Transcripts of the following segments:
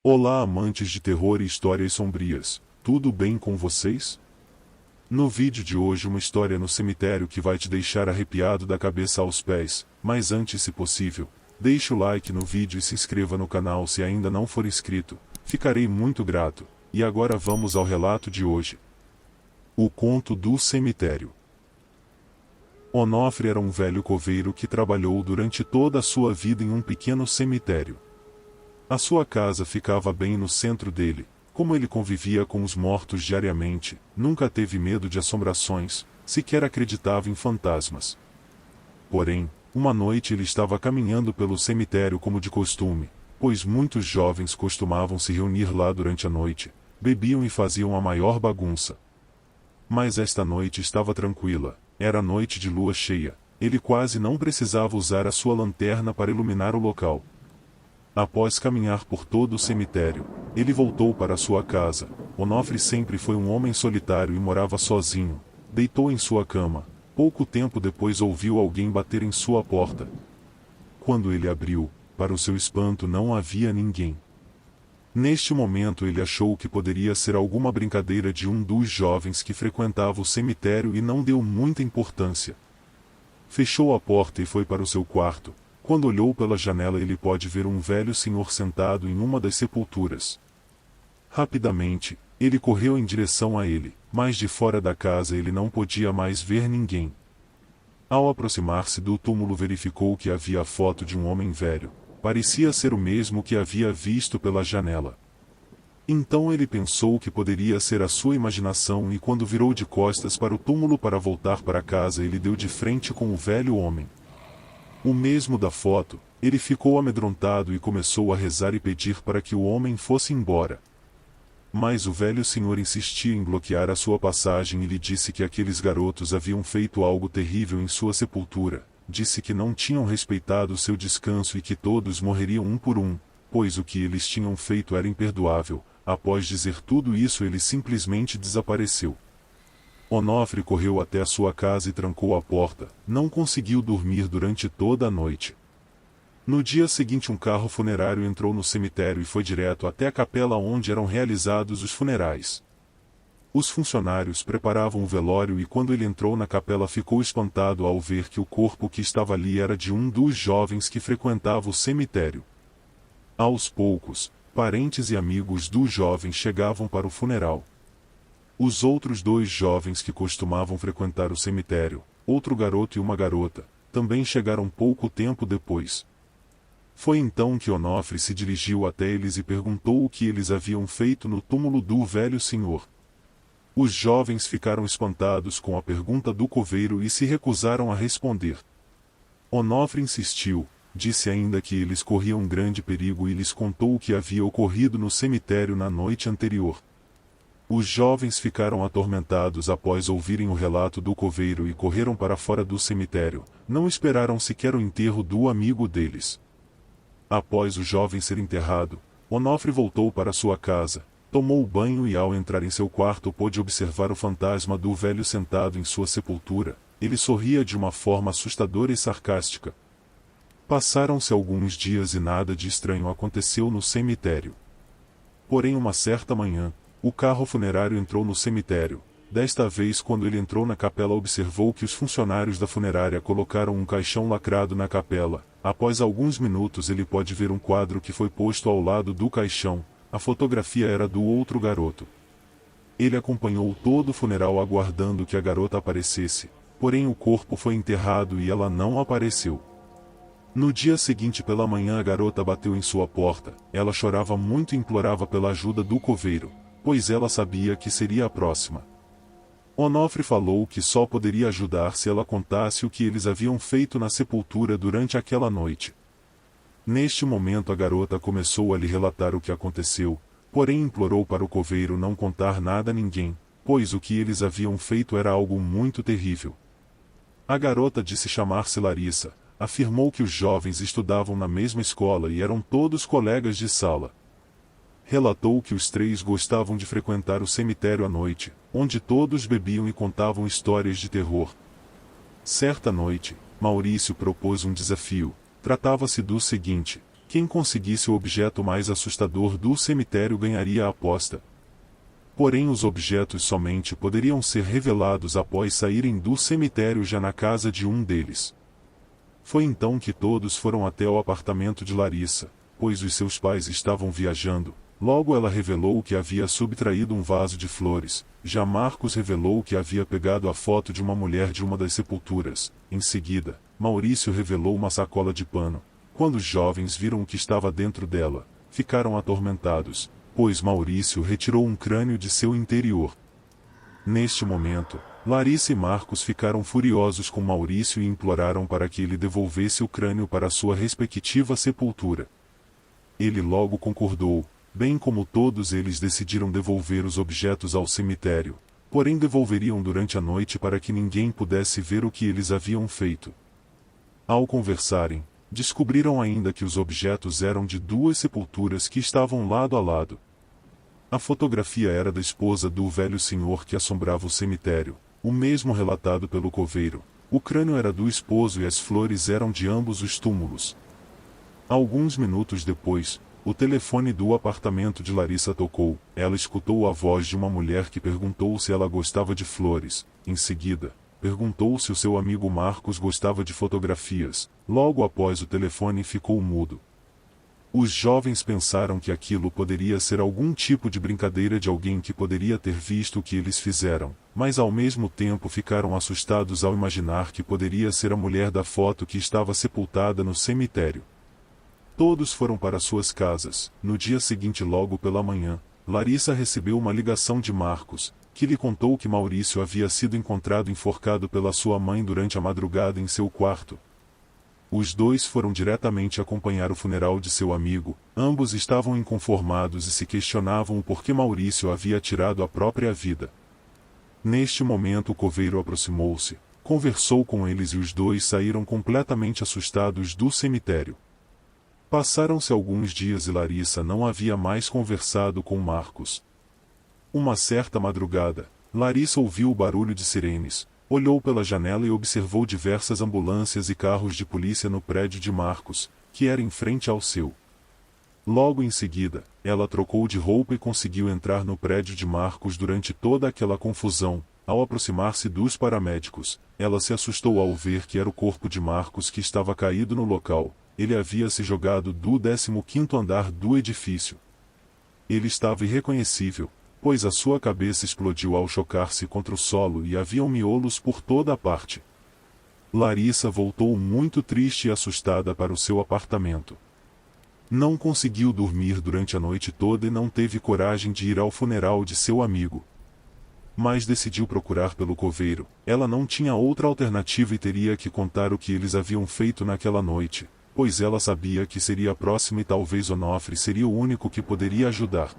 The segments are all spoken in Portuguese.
Olá, amantes de terror e histórias sombrias, tudo bem com vocês? No vídeo de hoje uma história no cemitério que vai te deixar arrepiado da cabeça aos pés, mas antes, se possível, deixe o like no vídeo e se inscreva no canal se ainda não for inscrito, ficarei muito grato. E agora vamos ao relato de hoje. O conto do cemitério. Onofre era um velho coveiro que trabalhou durante toda a sua vida em um pequeno cemitério. A sua casa ficava bem no centro dele. Como ele convivia com os mortos diariamente, nunca teve medo de assombrações, sequer acreditava em fantasmas. Porém, uma noite ele estava caminhando pelo cemitério como de costume, pois muitos jovens costumavam se reunir lá durante a noite, bebiam e faziam a maior bagunça. Mas esta noite estava tranquila, era noite de lua cheia, ele quase não precisava usar a sua lanterna para iluminar o local. Após caminhar por todo o cemitério, ele voltou para sua casa. Onofre sempre foi um homem solitário e morava sozinho. Deitou em sua cama. Pouco tempo depois ouviu alguém bater em sua porta. Quando ele abriu, para o seu espanto não havia ninguém. Neste momento ele achou que poderia ser alguma brincadeira de um dos jovens que frequentava o cemitério e não deu muita importância. Fechou a porta e foi para o seu quarto. Quando olhou pela janela ele pôde ver um velho senhor sentado em uma das sepulturas. Rapidamente, ele correu em direção a ele, mas de fora da casa ele não podia mais ver ninguém. Ao aproximar-se do túmulo verificou que havia a foto de um homem velho. Parecia ser o mesmo que havia visto pela janela. Então ele pensou que poderia ser a sua imaginação e quando virou de costas para o túmulo para voltar para casa ele deu de frente com o velho homem. O mesmo da foto, ele ficou amedrontado e começou a rezar e pedir para que o homem fosse embora. Mas o velho senhor insistia em bloquear a sua passagem e lhe disse que aqueles garotos haviam feito algo terrível em sua sepultura. Disse que não tinham respeitado seu descanso e que todos morreriam um por um, pois o que eles tinham feito era imperdoável. Após dizer tudo isso ele simplesmente desapareceu. Onofre correu até a sua casa e trancou a porta. Não conseguiu dormir durante toda a noite. No dia seguinte um carro funerário entrou no cemitério e foi direto até a capela onde eram realizados os funerais. Os funcionários preparavam o velório e quando ele entrou na capela ficou espantado ao ver que o corpo que estava ali era de um dos jovens que frequentava o cemitério. Aos poucos, parentes e amigos do jovem chegavam para o funeral. Os outros dois jovens que costumavam frequentar o cemitério, outro garoto e uma garota, também chegaram pouco tempo depois. Foi então que Onofre se dirigiu até eles e perguntou o que eles haviam feito no túmulo do velho senhor. Os jovens ficaram espantados com a pergunta do coveiro e se recusaram a responder. Onofre insistiu, disse ainda que eles corriam um grande perigo e lhes contou o que havia ocorrido no cemitério na noite anterior. Os jovens ficaram atormentados após ouvirem o relato do coveiro e correram para fora do cemitério, não esperaram sequer o enterro do amigo deles. Após o jovem ser enterrado, Onofre voltou para sua casa. Tomou banho e ao entrar em seu quarto pôde observar o fantasma do velho sentado em sua sepultura. Ele sorria de uma forma assustadora e sarcástica. Passaram-se alguns dias e nada de estranho aconteceu no cemitério. Porém uma certa manhã, o carro funerário entrou no cemitério. Desta vez quando ele entrou na capela observou que os funcionários da funerária colocaram um caixão lacrado na capela. Após alguns minutos ele pôde ver um quadro que foi posto ao lado do caixão. A fotografia era do outro garoto. Ele acompanhou todo o funeral aguardando que a garota aparecesse, porém o corpo foi enterrado e ela não apareceu. No dia seguinte pela manhã a garota bateu em sua porta, ela chorava muito e implorava pela ajuda do coveiro, pois ela sabia que seria a próxima. Onofre falou que só poderia ajudar se ela contasse o que eles haviam feito na sepultura durante aquela noite. Neste momento a garota começou a lhe relatar o que aconteceu, porém implorou para o coveiro não contar nada a ninguém, pois o que eles haviam feito era algo muito terrível. A garota disse chamar-se Larissa, afirmou que os jovens estudavam na mesma escola e eram todos colegas de sala. Relatou que os três gostavam de frequentar o cemitério à noite, onde todos bebiam e contavam histórias de terror. Certa noite, Maurício propôs um desafio. Tratava-se do seguinte: Quem conseguisse o objeto mais assustador do cemitério ganharia a aposta. Porém, os objetos somente poderiam ser revelados após saírem do cemitério já na casa de um deles. Foi então que todos foram até o apartamento de Larissa, pois os seus pais estavam viajando. Logo ela revelou que havia subtraído um vaso de flores, já Marcos revelou que havia pegado a foto de uma mulher de uma das sepulturas. Em seguida, Maurício revelou uma sacola de pano. Quando os jovens viram o que estava dentro dela, ficaram atormentados, pois Maurício retirou um crânio de seu interior. Neste momento, Larissa e Marcos ficaram furiosos com Maurício e imploraram para que ele devolvesse o crânio para sua respectiva sepultura. Ele logo concordou, bem como todos eles decidiram devolver os objetos ao cemitério, porém devolveriam durante a noite para que ninguém pudesse ver o que eles haviam feito. Ao conversarem, descobriram ainda que os objetos eram de duas sepulturas que estavam lado a lado. A fotografia era da esposa do velho senhor que assombrava o cemitério, o mesmo relatado pelo coveiro. O crânio era do esposo e as flores eram de ambos os túmulos. Alguns minutos depois, o telefone do apartamento de Larissa tocou. Ela escutou a voz de uma mulher que perguntou se ela gostava de flores. Em seguida, perguntou se o seu amigo Marcos gostava de fotografias. Logo após o telefone ficou mudo. Os jovens pensaram que aquilo poderia ser algum tipo de brincadeira de alguém que poderia ter visto o que eles fizeram, mas ao mesmo tempo ficaram assustados ao imaginar que poderia ser a mulher da foto que estava sepultada no cemitério. Todos foram para suas casas. No dia seguinte, logo pela manhã, Larissa recebeu uma ligação de Marcos, que lhe contou que Maurício havia sido encontrado enforcado pela sua mãe durante a madrugada em seu quarto. Os dois foram diretamente acompanhar o funeral de seu amigo. Ambos estavam inconformados e se questionavam o porquê Maurício havia tirado a própria vida. Neste momento o coveiro aproximou-se, conversou com eles e os dois saíram completamente assustados do cemitério. Passaram-se alguns dias e Larissa não havia mais conversado com Marcos. Uma certa madrugada, Larissa ouviu o barulho de sirenes, olhou pela janela e observou diversas ambulâncias e carros de polícia no prédio de Marcos, que era em frente ao seu. Logo em seguida, ela trocou de roupa e conseguiu entrar no prédio de Marcos durante toda aquela confusão. Ao aproximar-se dos paramédicos, ela se assustou ao ver que era o corpo de Marcos que estava caído no local. Ele havia se jogado do 15º andar do edifício. Ele estava irreconhecível, pois a sua cabeça explodiu ao chocar-se contra o solo e haviam miolos por toda a parte. Larissa voltou muito triste e assustada para o seu apartamento. Não conseguiu dormir durante a noite toda e não teve coragem de ir ao funeral de seu amigo. Mas decidiu procurar pelo coveiro. Ela não tinha outra alternativa e teria que contar o que eles haviam feito naquela noite, pois ela sabia que seria a próxima e talvez Onofre seria o único que poderia ajudar.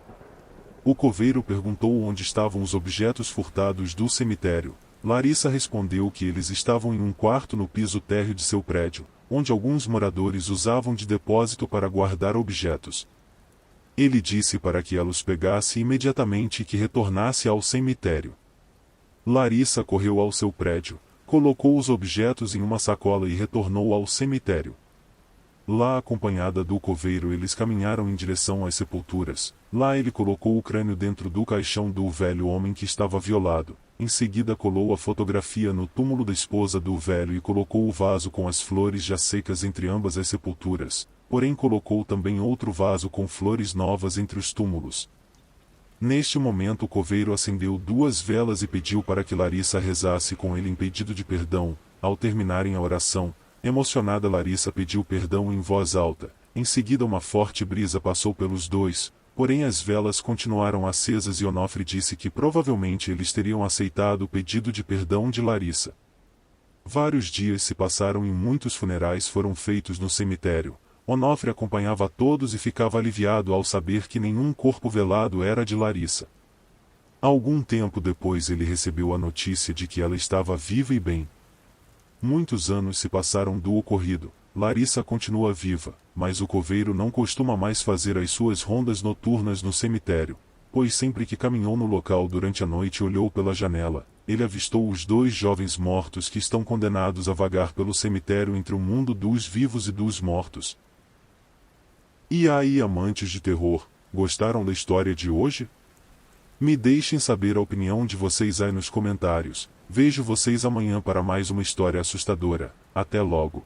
O coveiro perguntou onde estavam os objetos furtados do cemitério. Larissa respondeu que eles estavam em um quarto no piso térreo de seu prédio, onde alguns moradores usavam de depósito para guardar objetos. Ele disse para que ela os pegasse imediatamente e que retornasse ao cemitério. Larissa correu ao seu prédio, colocou os objetos em uma sacola e retornou ao cemitério. Lá, acompanhada do coveiro, eles caminharam em direção às sepulturas. Lá ele colocou o crânio dentro do caixão do velho homem que estava violado. Em seguida colou a fotografia no túmulo da esposa do velho e colocou o vaso com as flores já secas entre ambas as sepulturas. Porém colocou também outro vaso com flores novas entre os túmulos. Neste momento o coveiro acendeu 2 velas e pediu para que Larissa rezasse com ele em pedido de perdão. Ao terminarem a oração, emocionada, Larissa pediu perdão em voz alta. Em seguida uma forte brisa passou pelos dois, porém as velas continuaram acesas e Onofre disse que provavelmente eles teriam aceitado o pedido de perdão de Larissa. Vários dias se passaram e muitos funerais foram feitos no cemitério. Onofre acompanhava a todos e ficava aliviado ao saber que nenhum corpo velado era de Larissa. Algum tempo depois ele recebeu a notícia de que ela estava viva e bem. Muitos anos se passaram do ocorrido. Larissa continua viva, mas o coveiro não costuma mais fazer as suas rondas noturnas no cemitério, pois sempre que caminhou no local durante a noite e olhou pela janela, ele avistou os 2 jovens mortos que estão condenados a vagar pelo cemitério entre o mundo dos vivos e dos mortos. E aí, amantes de terror, gostaram da história de hoje? Me deixem saber a opinião de vocês aí nos comentários. Vejo vocês amanhã para mais uma história assustadora. Até logo.